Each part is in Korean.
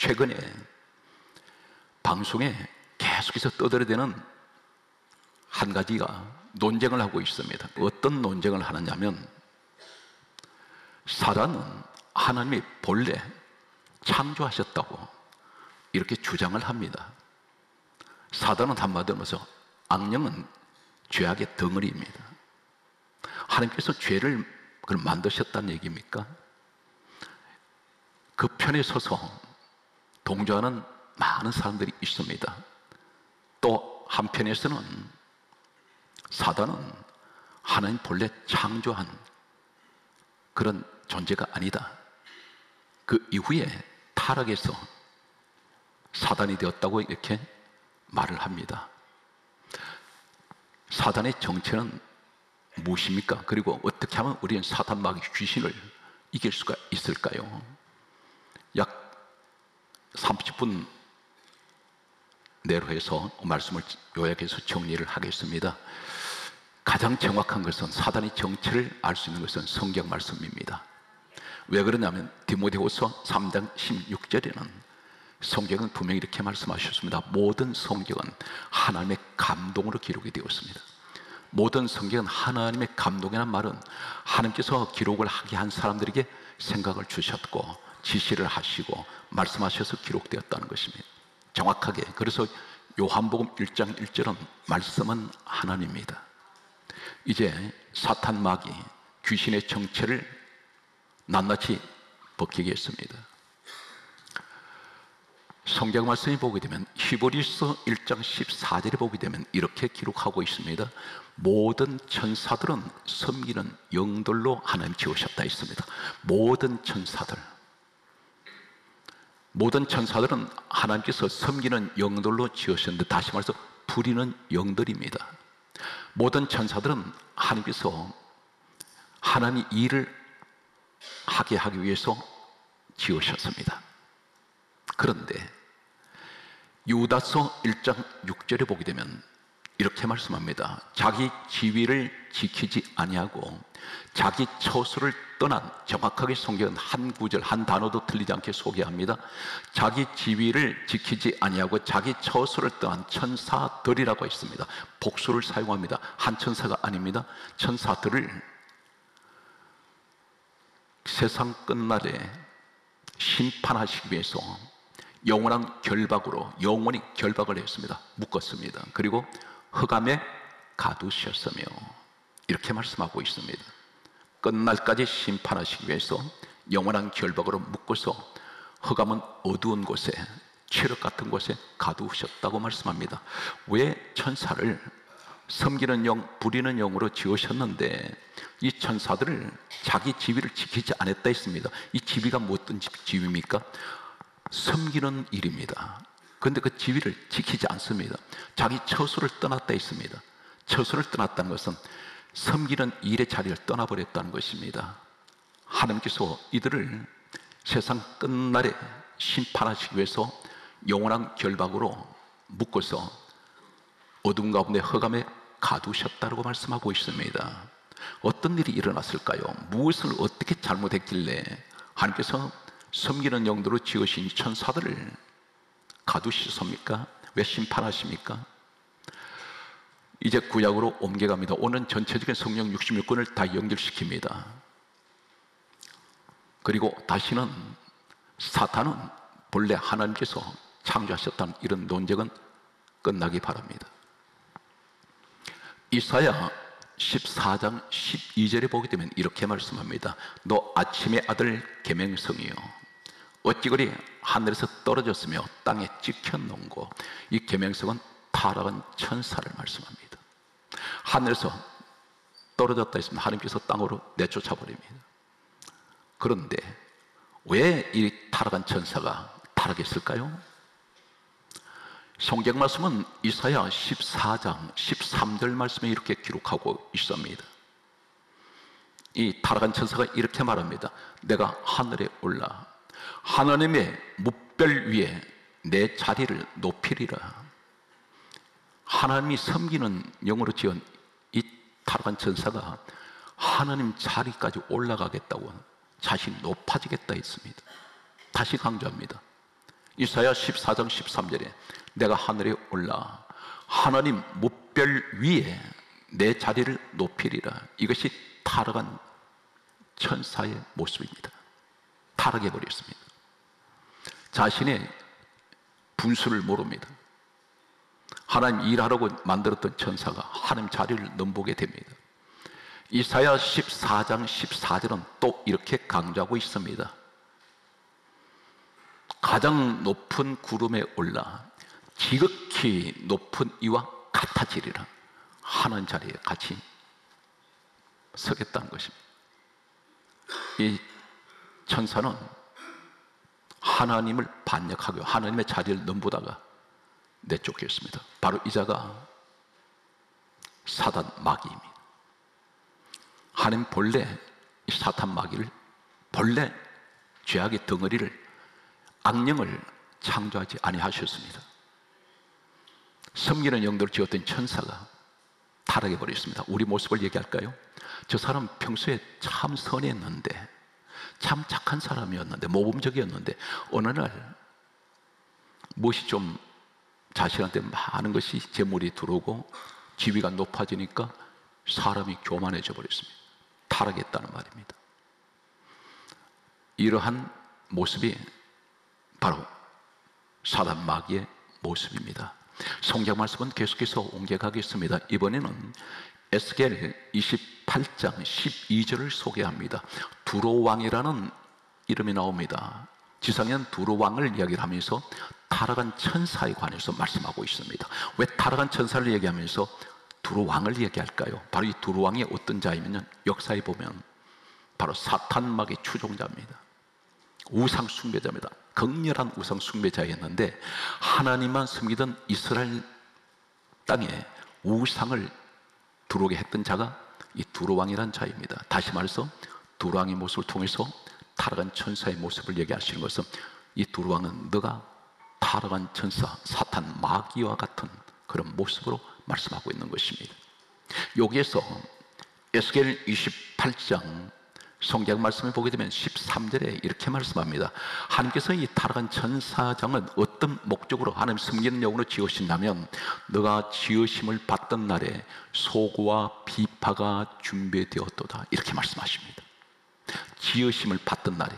최근에 방송에 계속해서 떠들어대는 한 가지가 논쟁을 하고 있습니다. 어떤 논쟁을 하느냐면, 사단은 하나님이 본래 창조하셨다고 이렇게 주장을 합니다. 사단은 한마디로 말해서 악령은 죄악의 덩어리입니다. 하나님께서 죄를 그걸 만드셨다는 얘기입니까? 그 편에 서서 동조하는 많은 사람들이 있습니다. 또 한편에서는 사단은 하나님 본래 창조한 그런 존재가 아니다, 그 이후에 타락해서 사단이 되었다고 이렇게 말을 합니다. 사단의 정체는 무엇입니까? 그리고 어떻게 하면 우리는 사단 마귀 귀신을 이길 수가 있을까요? 약 30분 내로 해서 말씀을 요약해서 정리를 하겠습니다. 가장 정확한 것은, 사단의 정체를 알 수 있는 것은 성경 말씀입니다. 왜 그러냐면 디모데후서 3장 16절에는 성경은 분명히 이렇게 말씀하셨습니다. 모든 성경은 하나님의 감동으로 기록이 되었습니다. 모든 성경은 하나님의 감동이라는 말은 하나님께서 기록을 하게 한 사람들에게 생각을 주셨고 지시를 하시고 말씀하셔서 기록되었다는 것입니다. 정확하게. 그래서 요한복음 1장 1절은 말씀은 하나님입니다. 이제 사탄 마귀 귀신의 정체를 낱낱이 벗기겠습니다. 성경 말씀이 보게 되면 히브리서 1장 14절에 보게 되면 이렇게 기록하고 있습니다. 모든 천사들은 섬기는 영들로 하나님 지으셨다 했습니다. 모든 천사들은 하나님께서 섬기는 영들로 지으셨는데, 다시 말해서 부리는 영들입니다. 모든 천사들은 하나님께서 하나님 일을 하게 하기 위해서 지으셨습니다. 그런데 유다서 1장 6절에 보게 되면 이렇게 말씀합니다. 자기 지위를 지키지 아니하고 자기 처소를 떠난, 정확하게 성경은 한 구절 한 단어도 틀리지 않게 소개합니다. 자기 지위를 지키지 아니하고 자기 처소를 떠난 천사들이라고 했습니다. 복수를 사용합니다. 한 천사가 아닙니다. 천사들을 세상 끝날에 심판하시기 위해서 영원한 결박으로 영원히 결박을 했습니다. 묶었습니다. 그리고 흑암에 가두셨으며, 이렇게 말씀하고 있습니다. 끝날까지 심판하시기 위해서 영원한 결박으로 묶어서 흑암은 어두운 곳에, 칠흑 같은 곳에 가두셨다고 말씀합니다. 왜 천사를 섬기는 영, 부리는 영으로 지으셨는데 이 천사들을 자기 지위를 지키지 않았다 했습니다. 이 지위가 어떤 지위입니까? 섬기는 일입니다. 그런데 그 지위를 지키지 않습니다. 자기 처소를 떠났다 했습니다. 처소를 떠났다는 것은 섬기는 일의 자리를 떠나버렸다는 것입니다. 하나님께서 이들을 세상 끝날에 심판하시기 위해서 영원한 결박으로 묶어서 어둠 가운데 흑암에 가두셨다고 말씀하고 있습니다. 어떤 일이 일어났을까요? 무엇을 어떻게 잘못했길래 하나님께서 섬기는 영들로 지으신 천사들을 가두셨습니까? 왜 심판하십니까? 이제 구약으로 옮겨갑니다. 오늘 전체적인 성경 66권을 다 연결시킵니다. 그리고 다시는 사탄은 본래 하나님께서 창조하셨다는 이런 논쟁은 끝나기 바랍니다. 이사야 14장 12절에 보게 되면 이렇게 말씀합니다. 너 아침의 아들 계명성이요, 어찌 그리 하늘에서 떨어졌으며 땅에 찍혀놓은고. 이 계명성은 타락한 천사를 말씀합니다. 하늘에서 떨어졌다 했으면 하나님께서 땅으로 내쫓아 버립니다. 그런데 왜 이 타락한 천사가 타락했을까요? 성경 말씀은 이사야 14장 13절 말씀에 이렇게 기록하고 있습니다. 이 타락한 천사가 이렇게 말합니다. 내가 하늘에 올라 하나님의 뭇별 위에 내 자리를 높이리라. 하나님이 섬기는 영으로 지은 이 타락한 천사가 하나님 자리까지 올라가겠다고, 자신이 높아지겠다 했습니다. 다시 강조합니다. 이사야 14장 13절에 내가 하늘에 올라 하나님 무별 위에 내 자리를 높이리라. 이것이 타락한 천사의 모습입니다. 타락해버렸습니다. 자신의 분수를 모릅니다. 하나님 일하라고 만들었던 천사가 하나님 자리를 넘보게 됩니다. 이사야 14장 14절은 또 이렇게 강조하고 있습니다. 가장 높은 구름에 올라 지극히 높은 이와 같아지리라. 하나님 자리에 같이 서겠다는 것입니다. 이 천사는 하나님을 반역하고 하나님의 자리를 넘보다가 내쫓겼습니다. 바로 이 자가 사단 마귀입니다. 하나님 본래 이 사탄 마귀를 본래 죄악의 덩어리를 악령을 창조하지 아니하셨습니다. 섬기는 영들을 지었던 천사가 타락해 버렸습니다. 우리 모습을 얘기할까요? 저 사람 평소에 참 선했는데, 참 착한 사람이었는데, 모범적이었는데 어느 날 무엇이 좀 자신한테 많은 것이 재물이 들어오고 지위가 높아지니까 사람이 교만해져 버렸습니다. 타락했다는 말입니다. 이러한 모습이 바로 사단 마귀의 모습입니다. 성경 말씀은 계속해서 옮겨가겠습니다. 이번에는 에스겔 28장 12절을 소개합니다. 두로왕이라는 이름이 나옵니다. 지상에는 두로왕을 이야기를 하면서 타락한 천사에 관해서 말씀하고 있습니다. 왜 타락한 천사를 얘기하면서 두로왕을 얘기할까요? 바로 이 두로왕이 어떤 자이면 역사에 보면 바로 사탄 마귀의 추종자입니다. 우상 숭배자입니다. 극렬한 우상 숭배자였는데 하나님만 섬기던 이스라엘 땅에 우상을 들어오게 했던 자가 이 두로왕이라는 자입니다. 다시 말해서 두로왕의 모습을 통해서 타락한 천사의 모습을 얘기하시는 것은 이 두로왕은 너가 타락한 천사 사탄 마귀와 같은 그런 모습으로 말씀하고 있는 것입니다. 여기에서 에스겔 28장 성경 말씀을 보게 되면 13절에 이렇게 말씀합니다. 하나님께서 이 타락한 천사장은 어떤 목적으로 하나님 섬기는 영으로 지으신다면 너가 지으심을 받던 날에 소고와 비파가 준비되었도다, 이렇게 말씀하십니다. 지으심을 받던 날에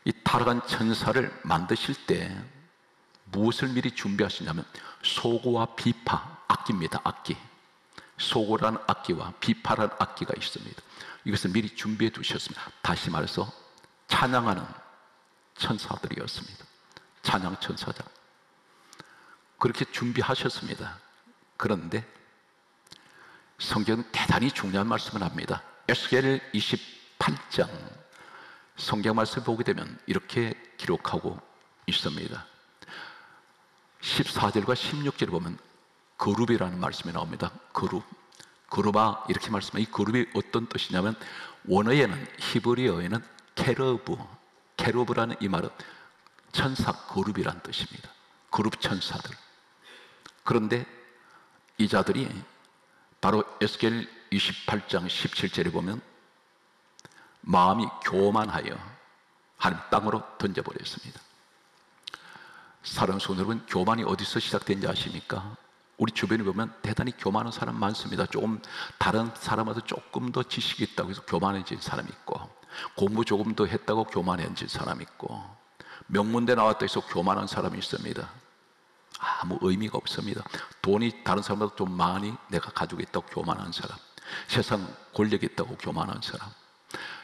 이 타락한 천사를 만드실 때 무엇을 미리 준비하시냐면 소고와 비파, 악기입니다. 악기. 소고라는 악기와 비파라는 악기가 있습니다. 이것을 미리 준비해 두셨습니다. 다시 말해서 찬양하는 천사들이었습니다. 찬양 천사장. 그렇게 준비하셨습니다. 그런데 성경은 대단히 중요한 말씀을 합니다. 에스겔 28장 성경 말씀을 보게 되면 이렇게 기록하고 있습니다. 14절과 16절을 보면 거룹이라는 말씀이 나옵니다. 거룹. 거룹아, 이렇게 말씀해요. 이 거룹이 어떤 뜻이냐면 원어에는, 히브리어에는 케르브라는 이 말은 천사 거룹이라는 뜻입니다. 거룹 천사들. 그런데 이 자들이 바로 에스겔 28장 17절에 보면 마음이 교만하여 하나님 땅으로 던져버렸습니다. 사랑하는 성도 여러분, 교만이 어디서 시작된지 아십니까? 우리 주변에 보면 대단히 교만한 사람 많습니다. 조금 다른 사람보다 조금 더 지식이 있다고 해서 교만해진 사람이 있고, 공부 조금 더 했다고 교만해진 사람이 있고, 명문대 나왔다 해서 교만한 사람이 있습니다. 아무 의미가 없습니다. 돈이 다른 사람보다 좀 많이 내가 가지고 있다고 교만한 사람, 세상 권력이 있다고 교만한 사람,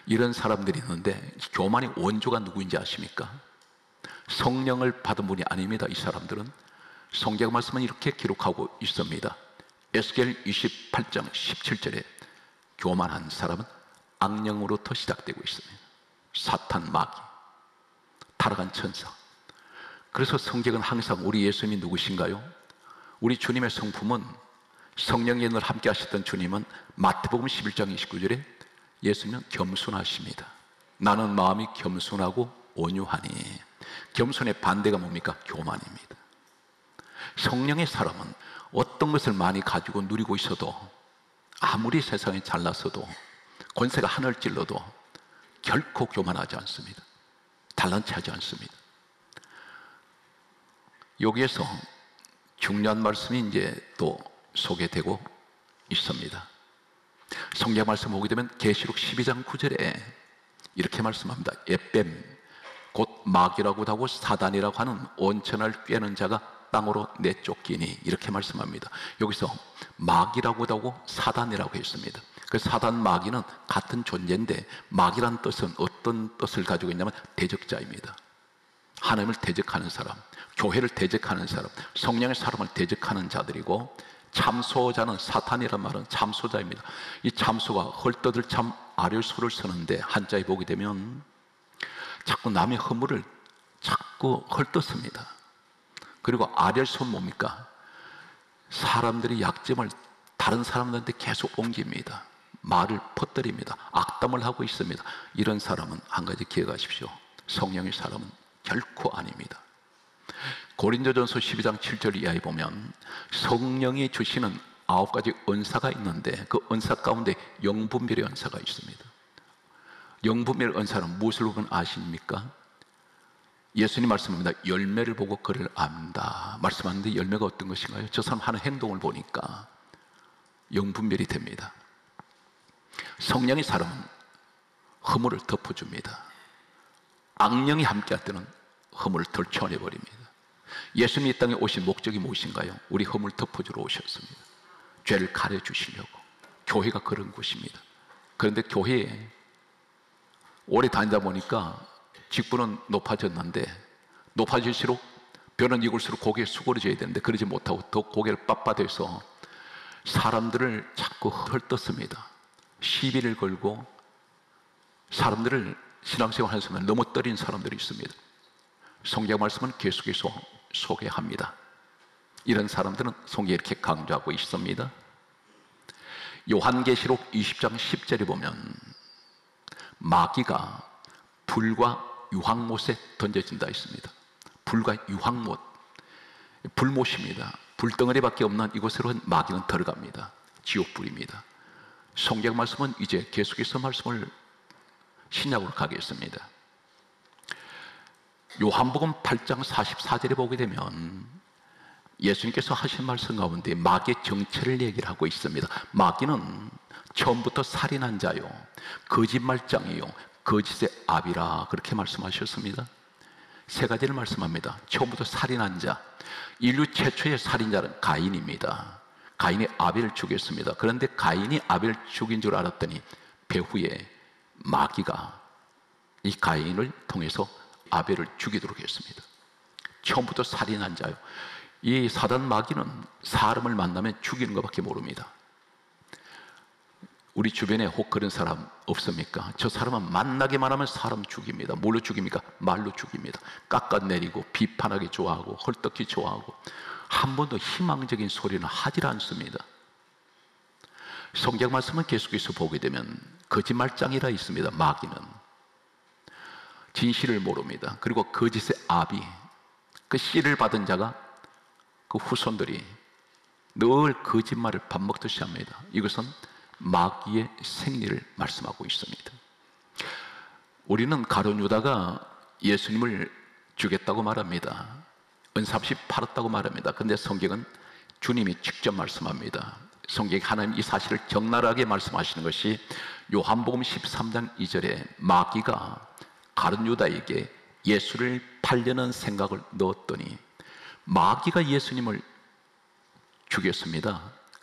이런 사람들이 있는데 교만의 원조가 누구인지 아십니까? 성령을 받은 분이 아닙니다. 이 사람들은 성경 말씀은 이렇게 기록하고 있습니다. 에스겔 28장 17절에 교만한 사람은 악령으로부터 시작되고 있습니다. 사탄 마귀, 타락한 천사. 그래서 성경은 항상 우리 예수님이 누구신가요? 우리 주님의 성품은, 성령이 늘 함께 하셨던 주님은 마태복음 11장 29절에 예수님은 겸손하십니다. 나는 마음이 겸손하고 온유하니. 겸손의 반대가 뭡니까? 교만입니다. 성령의 사람은 어떤 것을 많이 가지고 누리고 있어도, 아무리 세상에 잘났어도, 권세가 하늘 찔러도 결코 교만하지 않습니다. 달란치하지 않습니다. 여기에서 중요한 말씀이 이제 또 소개되고 있습니다. 성경 말씀 보게 되면 계시록 12장 9절에 이렇게 말씀합니다. 에뱀 곧 마귀라고도 하고 사단이라고 하는 온천을 꿰는 자가 땅으로 내쫓기니, 이렇게 말씀합니다. 여기서 마귀라고도 하고 사단이라고 했습니다. 그 사단 마귀는 같은 존재인데, 마귀란 뜻은 어떤 뜻을 가지고 있냐면 대적자입니다. 하나님을 대적하는 사람, 교회를 대적하는 사람, 성령의 사람을 대적하는 자들이고, 참소자는, 사탄이란 말은 참소자입니다. 이 참소가 헐떡을 참 아래수를 쓰는데 한자에 보게 되면 자꾸 남의 허물을 자꾸 헐떡습니다. 그리고 아렐손 뭡니까? 사람들이 약점을 다른 사람들한테 계속 옮깁니다. 말을 퍼뜨립니다. 악담을 하고 있습니다. 이런 사람은 한 가지 기억하십시오. 성령의 사람은 결코 아닙니다. 고린도전서 12장 7절 이하에 보면 성령이 주시는 9가지 은사가 있는데, 그 은사 가운데 영분별의 은사가 있습니다. 영분별 은사는 무엇을 보면 아십니까? 예수님 말씀합니다. 열매를 보고 그를 안다 말씀하는데, 열매가 어떤 것인가요? 저 사람 하는 행동을 보니까 영분별이 됩니다. 성령의 사람은 허물을 덮어줍니다. 악령이 함께할 때는 허물을 덜쳐내버립니다. 예수님이 이 땅에 오신 목적이 무엇인가요? 우리 허물 덮어주러 오셨습니다. 죄를 가려주시려고. 교회가 그런 곳입니다. 그런데 교회에 오래 다니다 보니까 직분은 높아졌는데, 높아질수록 벼는 익을수록 고개에 수그러져야 되는데 그러지 못하고 더 고개를 빳빳해서 사람들을 자꾸 헐떴습니다. 시비를 걸고 사람들을 신앙생활 하는 사람을 넘어뜨린 사람들이 있습니다. 성경 말씀은 계속해서 소개합니다. 이런 사람들은 성경에 이렇게 강조하고 있습니다. 요한계시록 20장 10절에 보면 마귀가 불과 유황못에 던져진다 있습니다. 불과 유황못, 불못입니다. 불덩어리밖에 없는 이곳으로 마귀는 들어갑니다. 지옥불입니다. 성경 말씀은 이제 계속해서 말씀을 신약으로 가겠습니다. 요한복음 8장 44절에 보게 되면 예수님께서 하신 말씀 가운데 마귀의 정체를 얘기를 하고 있습니다. 마귀는 처음부터 살인한 자요, 거짓말장이요, 거짓의 아비라, 그렇게 말씀하셨습니다. 세 가지를 말씀합니다. 처음부터 살인한 자, 인류 최초의 살인자는 가인입니다. 가인이 아벨을 죽였습니다. 그런데 가인이 아벨을 죽인 줄 알았더니 배후에 마귀가 이 가인을 통해서 아벨을 죽이도록 했습니다. 처음부터 살인한 자요. 이 사단 마귀는 사람을 만나면 죽이는 것밖에 모릅니다. 우리 주변에 혹 그런 사람 없습니까? 저 사람은 만나기만 하면 사람 죽입니다. 뭘로 죽입니까? 말로 죽입니다. 깎아내리고 비판하기 좋아하고 헐떡기 좋아하고 한 번도 희망적인 소리는 하질 않습니다. 성경 말씀은 계속해서 보게 되면 거짓말장이라 있습니다. 마귀는 진실을 모릅니다. 그리고 거짓의 아비, 그 씨를 받은 자가 그 후손들이 늘 거짓말을 밥 먹듯이 합니다. 이것은 마귀의 생리를 말씀하고 있습니다. 우리는 가룟 유다가 예수님을 주겠다고 말합니다. 은삽시 팔았다고 말합니다. 그런데 성경은 주님이 직접 말씀합니다. 성경에 하나님 이 사실을 적나라하게 말씀하시는 것이 요한복음 13장 2절에 마귀가 가룟 유다에게 예수를 팔려는 생각을 넣었더니, 마귀가 예수님을 죽였습니다.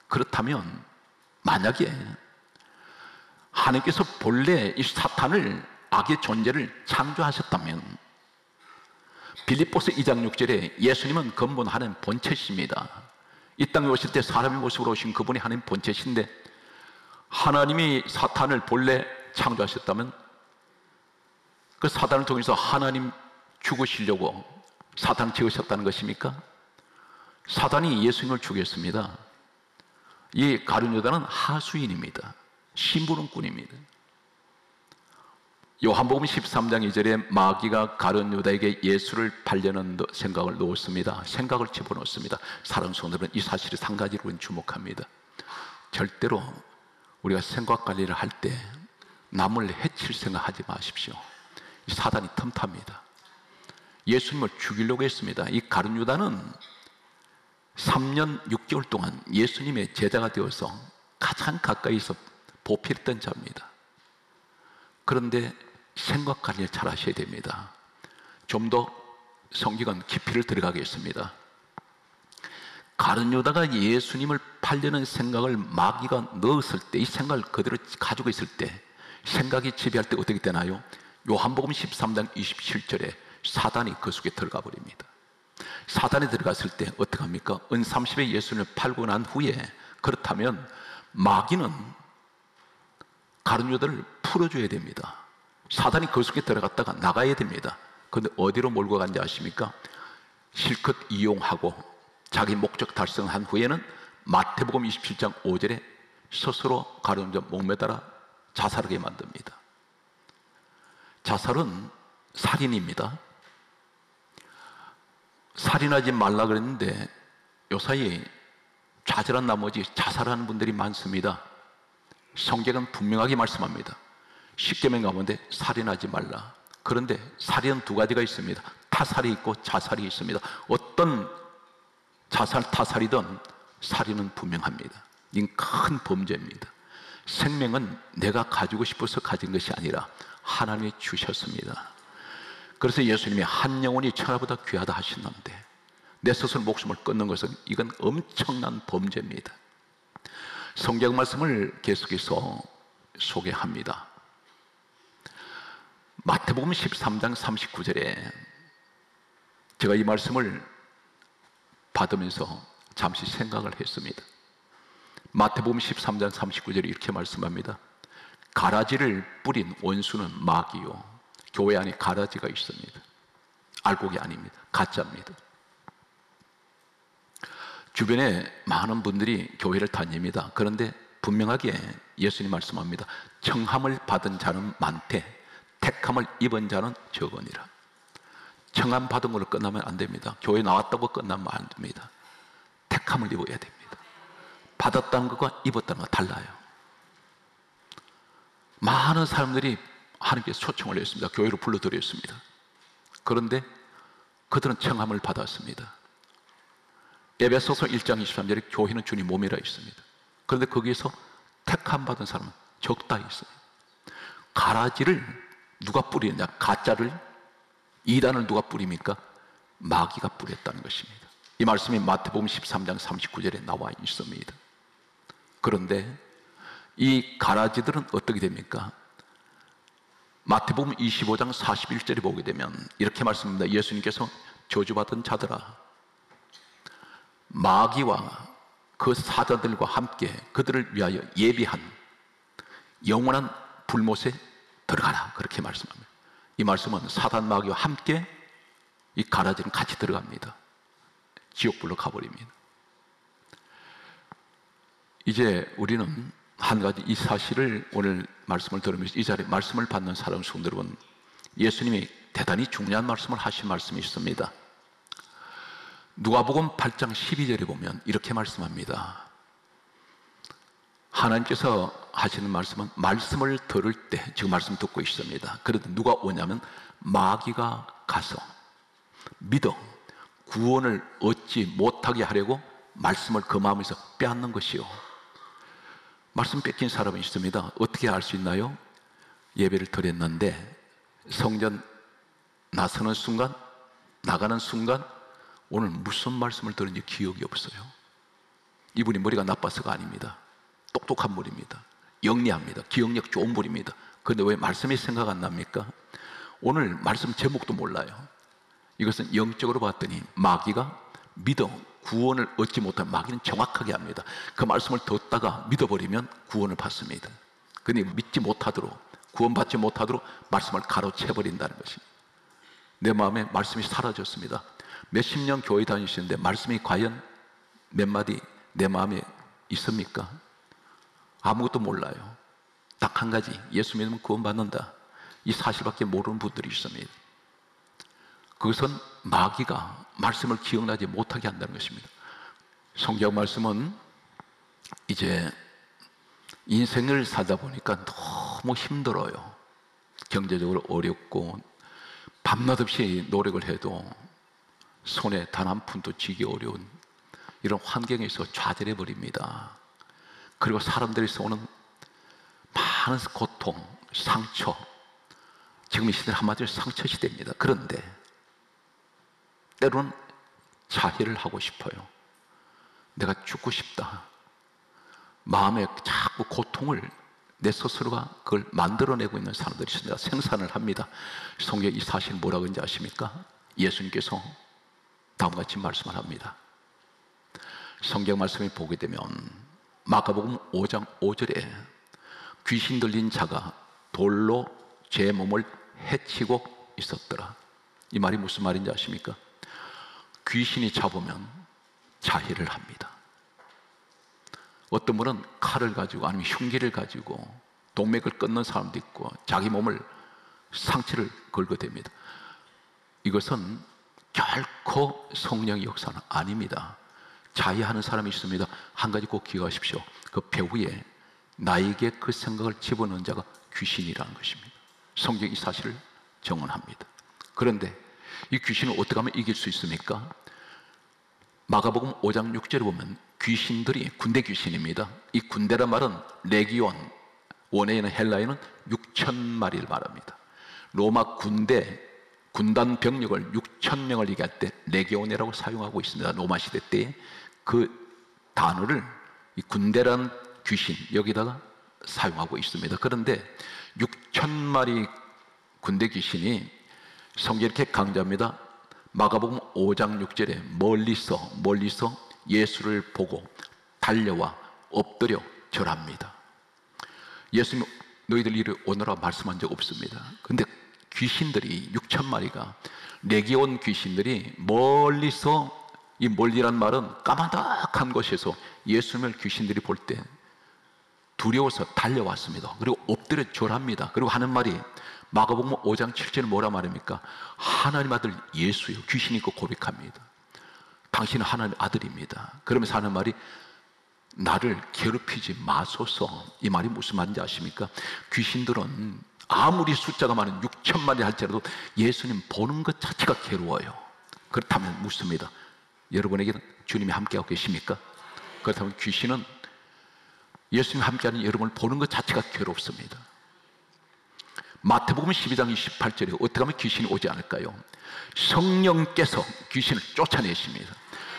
그렇다면 만약에 하나님께서 본래 이 사탄을, 악의 존재를 창조하셨다면 빌립보서 2장 6절에 예수님은 근본 하나님 본체십니다. 이 땅에 오실 때 사람의 모습으로 오신 그분이 하나님 본체신데, 하나님이 사탄을 본래 창조하셨다면 그 사탄을 통해서 하나님 죽으시려고 사탄을 지으셨다는 것입니까? 사탄이 예수님을 죽였습니다. 이 가룟 유다는 하수인입니다. 심부름꾼입니다. 요한복음 13장 2절에 마귀가 가룟 유다에게 예수를 팔려는 생각을 놓았습니다. 생각을 집어넣습니다. 사랑하는 성도들은 이 사실을 한 가지로 주목합니다. 절대로 우리가 생각 관리를 할 때 남을 해칠 생각하지 마십시오. 사단이 틈탑니다. 예수님을 죽이려고 했습니다. 이 가룟 유다는 3년 6개월 동안 예수님의 제자가 되어서 가장 가까이서 보필했던 자입니다. 그런데 생각 관리를 잘 하셔야 됩니다. 좀 더 성경은 깊이를 들어가겠습니다. 가룟 유다가 예수님을 팔려는 생각을 마귀가 넣었을 때, 이 생각을 그대로 가지고 있을 때, 생각이 지배할 때 어떻게 되나요? 요한복음 13장 27절에 사단이 그 속에 들어가 버립니다. 사단이 들어갔을 때 어떻게 합니까? 은 30에 예수님을 팔고 난 후에, 그렇다면 마귀는 가룟 유다를 풀어줘야 됩니다. 사단이 그 속에 들어갔다가 나가야 됩니다. 그런데 어디로 몰고 간지 아십니까? 실컷 이용하고 자기 목적 달성한 후에는 마태복음 27장 5절에 스스로 가룟 유다 목매달아 자살하게 만듭니다. 자살은 살인입니다. 살인하지 말라 그랬는데 요사이 좌절한 나머지 자살하는 분들이 많습니다. 성경은 분명하게 말씀합니다. 십계명 가운데 살인하지 말라. 그런데 살인은 두 가지가 있습니다. 타살이 있고 자살이 있습니다. 어떤 자살, 타살이든 살인은 분명합니다. 이건 큰 범죄입니다. 생명은 내가 가지고 싶어서 가진 것이 아니라 하나님이 주셨습니다. 그래서 예수님이 한 영혼이 천하보다 귀하다 하시는데 내 스스로 목숨을 끊는 것은 이건 엄청난 범죄입니다. 성경 말씀을 계속해서 소개합니다. 마태복음 13장 39절에 제가 이 말씀을 받으면서 잠시 생각을 했습니다. 마태복음 13장 39절에 이렇게 말씀합니다. 가라지를 뿌린 원수는 마귀요. 교회 안에 가라지가 있습니다. 알곡이 아닙니다. 가짜입니다. 주변에 많은 분들이 교회를 다닙니다. 그런데 분명하게 예수님 말씀합니다. 청함을 받은 자는 많되 택함을 입은 자는 적으니라. 청함 받은 걸로 끝나면 안 됩니다. 교회 나왔다고 끝나면 안 됩니다. 택함을 입어야 됩니다. 받았다는 것과 입었다는 것 달라요. 많은 사람들이 하나님께서 초청을 했습니다. 교회로 불러드렸습니다. 그런데 그들은 청함을 받았습니다. 에베소서 1장 23절에 교회는 주님 몸이라 있습니다. 그런데 거기에서 택함 받은 사람은 적다 있습니다. 가라지를 누가 뿌리느냐? 가짜를, 이단을 누가 뿌립니까? 마귀가 뿌렸다는 것입니다. 이 말씀이 마태복음 13장 39절에 나와 있습니다. 그런데 이 가라지들은 어떻게 됩니까? 마태복음 25장 41절에 보게 되면 이렇게 말씀합니다. 예수님께서 저주받은 자들아, 마귀와 그 사자들과 함께 그들을 위하여 예비한 영원한 불못에 들어가라. 그렇게 말씀합니다. 이 말씀은 사단 마귀와 함께 이 가라지는 같이 들어갑니다. 지옥불로 가버립니다. 이제 우리는 한 가지 이 사실을 오늘 말씀을 들으면서 이 자리에 말씀을 받는 사람 성도 여러분, 예수님이 대단히 중요한 말씀을 하신 말씀이 있습니다. 누가복음 8장 12절에 보면 이렇게 말씀합니다. 하나님께서 하시는 말씀은 말씀을 들을 때, 지금 말씀 듣고 있습니다. 그런데 누가 오냐면 마귀가 가서 믿어 구원을 얻지 못하게 하려고 말씀을 그 마음에서 빼앗는 것이요. 말씀 뺏긴 사람이 있습니다. 어떻게 알 수 있나요? 예배를 드렸는데 성전 나서는 순간, 나가는 순간 오늘 무슨 말씀을 들은지 기억이 없어요. 이분이 머리가 나빠서가 아닙니다. 똑똑한 분입니다. 영리합니다. 기억력 좋은 분입니다. 그런데 왜 말씀이 생각 안 납니까? 오늘 말씀 제목도 몰라요. 이것은 영적으로 봤더니 마귀가 믿어 구원을 얻지 못한, 마귀는 정확하게 합니다. 그 말씀을 듣다가 믿어버리면 구원을 받습니다. 그런데 믿지 못하도록, 구원받지 못하도록 말씀을 가로채버린다는 것입니다. 내 마음에 말씀이 사라졌습니다. 몇십 년 교회 다니시는데 말씀이 과연 몇 마디 내 마음에 있습니까? 아무것도 몰라요. 딱 한 가지, 예수 믿으면 구원받는다, 이 사실밖에 모르는 분들이 있습니다. 그것은 마귀가 말씀을 기억나지 못하게 한다는 것입니다. 성경 말씀은 이제 인생을 살다 보니까 너무 힘들어요. 경제적으로 어렵고 밤낮 없이 노력을 해도 손에 단 한 푼도 쥐기 어려운 이런 환경에서 좌절해 버립니다. 그리고 사람들에서 오는 많은 고통, 상처, 지금 이 시대는 한마디로 상처 시대입니다. 그런데 때로는 자해를 하고 싶어요. 내가 죽고 싶다. 마음에 자꾸 고통을 내 스스로가 그걸 만들어내고 있는 사람들이 있습니다. 생산을 합니다. 성경에 이 사실 뭐라고 하는지 아십니까? 예수님께서 다음과 같이 말씀을 합니다. 성경 말씀을 보게 되면 마가복음 5장 5절에 귀신 들린 자가 돌로 제 몸을 해치고 있었더라. 이 말이 무슨 말인지 아십니까? 귀신이 잡으면 자해를 합니다. 어떤 분은 칼을 가지고 아니면 흉기를 가지고 동맥을 끊는 사람도 있고 자기 몸을 상처를 걸게 됩니다. 이것은 결코 성령의 역사는 아닙니다. 자해하는 사람이 있습니다. 한 가지 꼭 기억하십시오. 그 배후에 나에게 그 생각을 집어넣은 자가 귀신이라는 것입니다. 성경이 이 사실을 정언합니다. 그런데 이 귀신을 어떻게 하면 이길 수 있습니까? 마가복음 5장 6절에 보면 귀신들이 군대 귀신입니다. 이 군대란 말은 레기온, 원어에는 헬라에는 6,000마리를 말합니다. 로마 군단 병력을 6,000명을 얘기할 때 레기온이라고 사용하고 있습니다. 로마 시대 때 그 단어를 이 군대라는 귀신 여기다가 사용하고 있습니다. 그런데 6,000마리 군대 귀신이 성경에 이렇게 강조합니다. 마가복음 5장 6절에 멀리서 예수를 보고 달려와 엎드려 절합니다. 예수님 너희들 이리 오너라 말씀한 적 없습니다. 그런데 귀신들이 6,000마리가 레기온 귀신들이 멀리서, 이 멀리란 말은 까마득한 곳에서 예수님을 귀신들이 볼 때 두려워서 달려왔습니다. 그리고 엎드려 절합니다. 그리고 하는 말이 마가복음 5장 7절에 뭐라 말입니까? 하나님 아들 예수요. 귀신이 그 고백합니다. 당신은 하나님 아들입니다. 그러면서 하는 말이 나를 괴롭히지 마소서. 이 말이 무슨 말인지 아십니까? 귀신들은 아무리 숫자가 많은 6,000마리 할지라도 예수님 보는 것 자체가 괴로워요. 그렇다면 묻습니다. 여러분에게는 주님이 함께하고 계십니까? 그렇다면 귀신은 예수님 함께하는 여러분을 보는 것 자체가 괴롭습니다. 마태복음 12장 28절에 어떻게 하면 귀신이 오지 않을까요? 성령께서 귀신을 쫓아내십니다.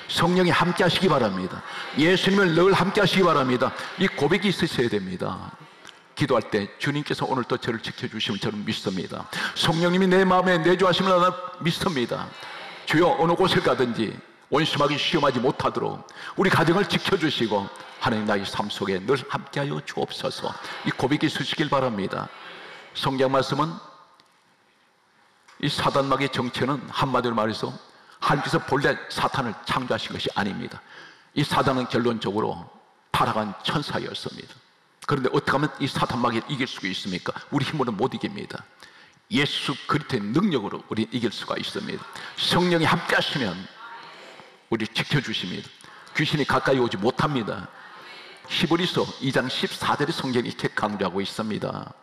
성령이 함께 하시기 바랍니다. 예수님을 늘 함께 하시기 바랍니다. 이 고백이 있으셔야 됩니다. 기도할 때 주님께서 오늘 또 저를 지켜주시면 저는 믿습니다. 성령님이 내 마음에 내주하심을 나는 믿습니다. 주여 어느 곳을 가든지 원수마귀 시험하지 못하도록 우리 가정을 지켜주시고 하나님 나의 삶 속에 늘 함께하여 주옵소서. 이 고백이 있으시길 바랍니다. 성경 말씀은 이 사단마귀의 정체는 한마디로 말해서 하나님께서 본래 사탄을 창조하신 것이 아닙니다. 이 사단은 결론적으로 타락한 천사였습니다. 그런데 어떻게 하면 이 사탄마귀를 이길 수가 있습니까? 우리 힘으로는 못 이깁니다. 예수 그리스도의 능력으로 우리는 이길 수가 있습니다. 성령이 함께 하시면 우리를 지켜주십니다. 귀신이 가까이 오지 못합니다. 히브리서 2장 14절의 성경이 이렇게 강조하고 있습니다.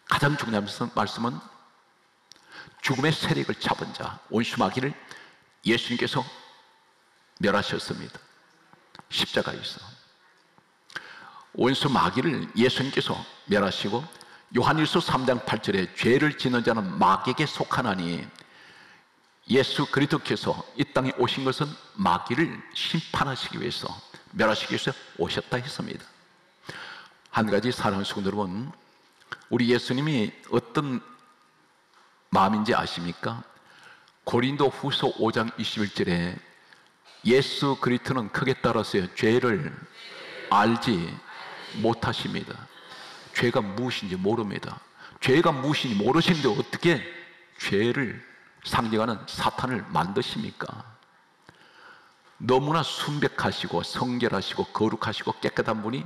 가장 중요한 말씀은 죽음의 세력을 잡은 자 원수마귀를 예수님께서 멸하셨습니다. 십자가에서 원수마귀를 예수님께서 멸하시고 요한일서 3장 8절에 죄를 짓는 자는 마귀에게 속하나니 예수 그리스도께서 이 땅에 오신 것은 마귀를 심판하시기 위해서, 멸하시기 위해서 오셨다 했습니다. 한 가지 사랑하는 성도 여러분, 우리 예수님이 어떤 마음인지 아십니까? 고린도 후서 5장 21절에 예수 그리스도는 크게 따라서요 죄를 알지 못하십니다. 죄가 무엇인지 모릅니다. 죄가 무엇인지 모르시는데 어떻게 죄를 상징하는 사탄을 만드십니까? 너무나 순백하시고 성결하시고 거룩하시고 깨끗한 분이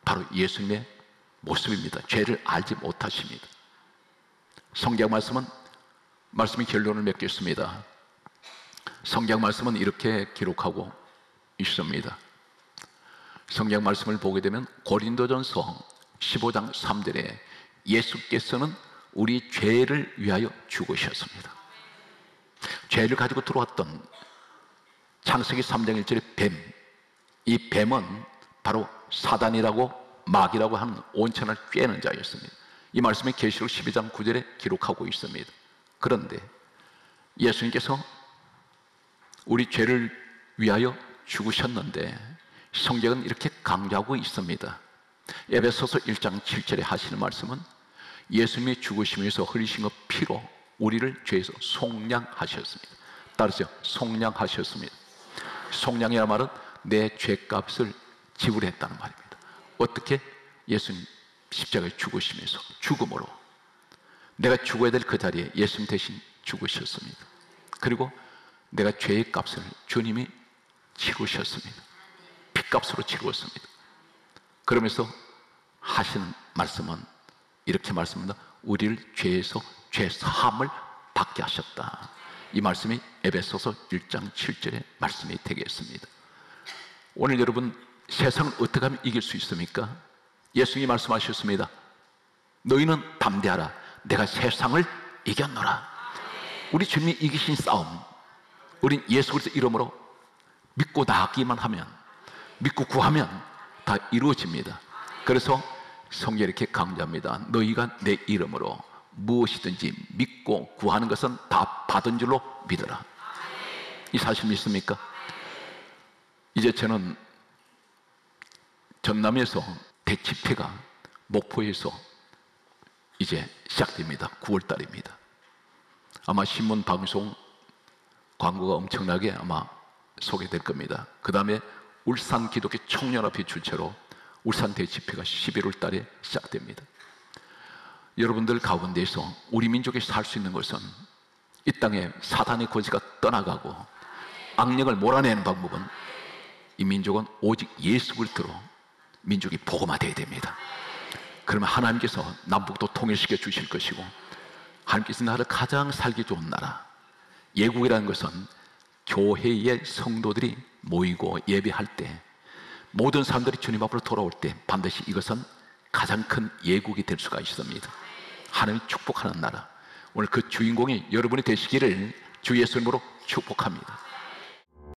바로 예수님의 모습입니다. 죄를 알지 못하십니다. 성경 말씀은 말씀의 결론을 맺겠습니다. 성경 말씀은 이렇게 기록하고 있습니다. 성경 말씀을 보게 되면 고린도전서 15장 3절에 예수께서는 우리 죄를 위하여 죽으셨습니다. 죄를 가지고 들어왔던 창세기 3장 1절의 뱀, 이 뱀은 바로 사단이라고 마귀라고 하는 온천을 꿰는 자였습니다. 이 말씀이 계시록 12장 9절에 기록하고 있습니다. 그런데 예수님께서 우리 죄를 위하여 죽으셨는데 성경은 이렇게 강조하고 있습니다. 에베소서 1장 7절에 하시는 말씀은 예수님이 죽으시면서 흘리신 것 피로 우리를 죄에서 속량하셨습니다. 따르죠. 속량하셨습니다. 속량이란 말은 내 죄값을 지불했다는 말입니다. 어떻게? 예수님 십자가에 죽으시면서 죽음으로 내가 죽어야 될 그 자리에 예수님 대신 죽으셨습니다. 그리고 내가 죄의 값을 주님이 치르셨습니다. 핏값으로 치루었습니다. 그러면서 하시는 말씀은 이렇게 말씀합니다. 우리를 죄에서 죄 사함을 받게 하셨다. 이 말씀이 에베소서 1장 7절의 말씀이 되겠습니다. 오늘 여러분 세상을 어떻게 하면 이길 수 있습니까? 예수님이 말씀하셨습니다. 너희는 담대하라. 내가 세상을 이겼노라. 우리 주님이 이기신 싸움, 우린 예수 그리스도 이름으로 믿고 나가기만 하면, 믿고 구하면 다 이루어집니다. 그래서 성경이 이렇게 강조합니다. 너희가 내 이름으로 무엇이든지 믿고 구하는 것은 다 받은 줄로 믿어라. 이 사실 믿습니까? 이제 저는 전남에서 대집회가 목포에서 이제 시작됩니다. 9월 달입니다. 아마 신문 방송 광고가 엄청나게 아마 소개될 겁니다. 그 다음에 울산 기독교 청년협회 주최로 울산 대집회가 11월 달에 시작됩니다. 여러분들 가운데서 우리 민족이 살 수 있는 것은 이 땅에 사단의 권세가 떠나가고 악령을 몰아내는 방법은 이 민족은 오직 예수 그리스도로 민족이 복음화되어야 됩니다. 그러면 하나님께서 남북도 통일시켜 주실 것이고 하나님께서 나를 가장 살기 좋은 나라, 예국이라는 것은 교회의 성도들이 모이고 예배할 때 모든 사람들이 주님 앞으로 돌아올 때 반드시 이것은 가장 큰 예국이 될 수가 있습니다. 하나님이 축복하는 나라, 오늘 그 주인공이 여러분이 되시기를 주 예수 이름으로 축복합니다.